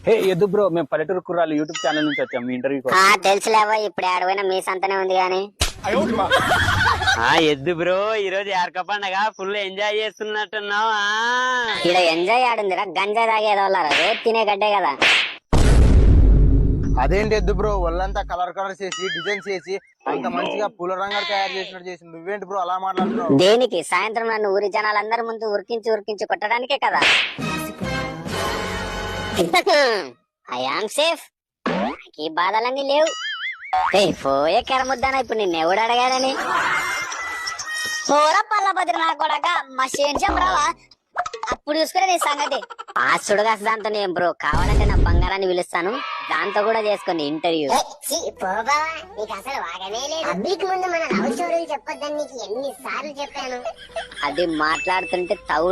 హే ఎద్దు బ్రో, మేము పల్లెటూరు కుర్రాలు యూట్యూబ్ ఛానల్ నుంచి వచ్చాం మీ ఇంటర్వ్యూ. తెలుసులేవా, ఇప్పుడు ఆడపోయినా మీ సంతనే ఉంది గాని. ఎద్దు బ్రో, ఈ రోజు యార్క పండగ ఫుల్ ఎంజాయ్ చేస్తున్నట్టున్నావా? ఇక్కడ ఎంజాయ్ ఆడుందిరా, గంజా తాగేదో రోజు తినే గడ్డే కదా. అదేంటి ఎద్దు బ్రో, ఒళ్ళంతా కలర్ కలర్ చేసి డిజైన్ చేసి అంత మంచిగా పూల రంగాలు తయారు చేసినట్టు చేసి నువ్వేంటి బ్రో అలా మాట్లాడుతున్నావు? దేనికి? సాయంత్రం నన్ను ఊరి జనాలందరి ముందు ఉరికించి కొట్టడానికే కదా. ఐ ఆమ్ సేఫ్, ఈ బాధలన్నీ లేవు. పోయే కెరముద్దానా ఇప్పుడు నిన్ను ఎవడు అడగాలని. పోరా పల్లభద్ర నా కొడక, మా శేషం రావా, అప్పుడు చూసుకునే నీ సంగతి. ఆ సుడగా దాంతో నేను బ్రో కావాలంటే నా బంగారాన్ని పిలుస్తాను, దాంతో కూడా చేసుకోండి ఇంటర్వ్యూ. అది మాట్లాడుతుంటే తౌడు